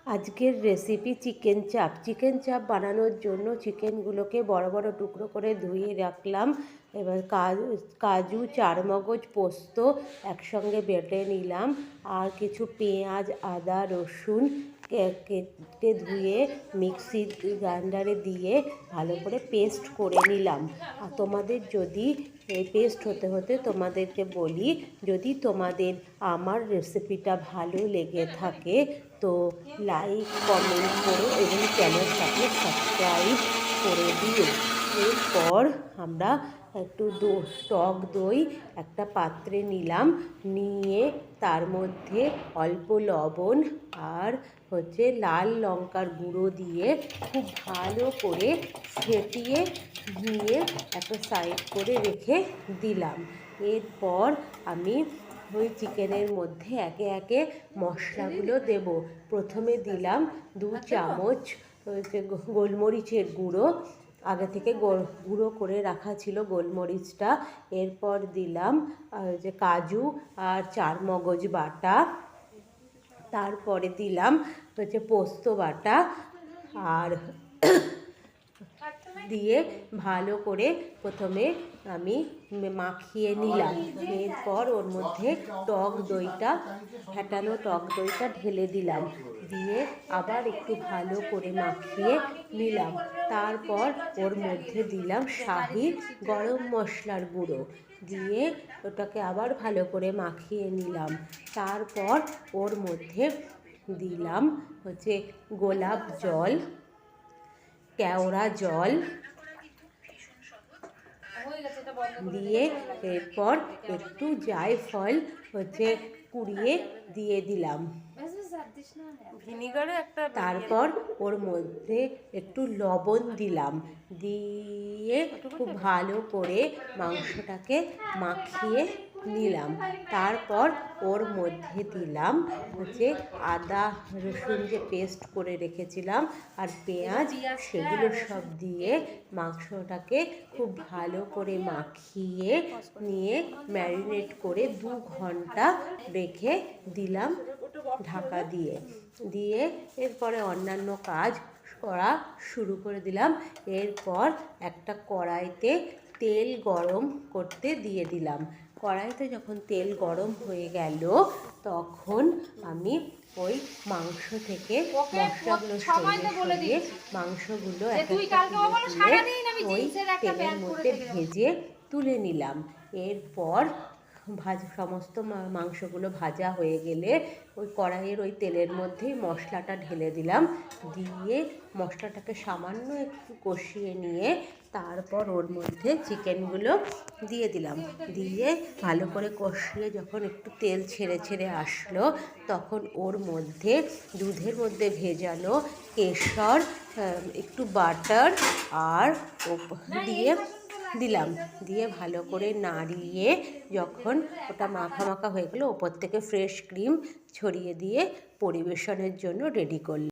আজকের recipe chicken চাপ। Chicken চাপ বানানোর জন্য চিকেনগুলোকে বড় বড় টুকরো করে ধুয়ে রাখলাম। এবার কাজু, চারমগজ, পোস্ত একসঙ্গে বেটে নিলাম। আর কিছু পেঁয়াজ, আদা, রসুন কেটে ধুয়ে মিক্সির গ্রাইন্ডারে দিয়ে ভালো করে পেস্ট করে নিলাম। আর তোমাদের যদি পেস্ট হতে হতে তোমাদেরকে বলি, যদি তোমাদের আমার রেসিপিটা ভালো লেগে থাকে তো লাইক, কমেন্ট করো এবং চ্যানেলটাকে সাবস্ক্রাইব করে দিও। এরপর আমরা একটু টক দই একটা পাত্রে নিলাম, নিয়ে তার মধ্যে অল্প লবণ আর লাল লঙ্কার গুঁড়ো দিয়ে খুব ভালো করে ফেটিয়ে নিয়ে একটা সাইড করে রেখে দিলাম। এরপর আমি ওই চিকেনের মধ্যে একে একে মশলাগুলো দেব। প্রথমে দিলাম 2 চামচ গোলমরিচের গুঁড়ো, আগে থেকে গুঁড়ো করে রাখা ছিল গোলমরিচটা। এরপর দিলাম কাজু আর চারমগজ বাটা, তারপরে দিলাম পোস্ত বাটা, আর দিয়ে ভালো করে প্রথমে আমি মাখিয়ে নিলাম। এরপর ওর মধ্যে টক দইটা, ফেটানো টক দইটা ঢেলে দিলাম, দিয়ে আবার একটু ভালো করে মাখিয়ে নিলাম। তারপর ওর মধ্যে দিলাম শাহি গরম মশলার গুঁড়ো, দিয়ে ওটাকে আবার ভালো করে মাখিয়ে নিলাম। তারপর ওর মধ্যে দিলাম গোলাপ জল, কেওড়া জল দিয়ে এরপর একটু জায়ফল কুড়িয়ে দিয়ে দিলাম। তারপর ওর মধ্যে একটু লবণ দিলাম, দিয়ে খুব ভালো করে মাংসটাকে মাখিয়ে নিলাম। তারপর ওর মধ্যে দিলাম আদা রসুন যে পেস্ট করে রেখেছিলাম আর পেঁয়াজ, সেগুলো সব দিয়ে মাংসটাকে খুব ভালো করে মাখিয়ে নিয়ে ম্যারিনেট করে 2 ঘন্টা রেখে দিলাম ঢাকা দিয়ে। এরপরে অন্যান্য কাজ করা শুরু করে দিলাম। এরপর একটা কড়াইতে তেল গরম করতে দিয়ে দিলাম। কড়াইতে যখন তেল গরম হয়ে গেল, তখন আমি ওই মাংস থেকে মশলাগুলো সরিয়ে মাংসগুলো ওই তেলের মধ্যে ভেজে তুলে নিলাম। এরপর সমস্ত মাংসগুলো ভাজা হয়ে গেলে ওই কড়াইয়ের ওই তেলের মধ্যেই মশলাটা ঢেলে দিলাম, দিয়ে মশলাটাকে সামান্য একটু কষিয়ে নিয়ে তারপর ওর মধ্যে চিকেনগুলো দিয়ে দিলাম। দিয়ে ভালো করে কষিয়ে যখন একটু তেল ছেড়ে ছেড়ে আসলো, তখন ওর মধ্যে দুধের মধ্যে ভেজানো কেশর, একটু বাটার আর দিলাম, দিয়ে ভালো করে নাড়িয়ে যখন ওটা মাখা মাখা হয়ে গেলো, ওপর থেকে ফ্রেশ ক্রিম ছড়িয়ে দিয়ে পরিবেশনের জন্য রেডি করলাম।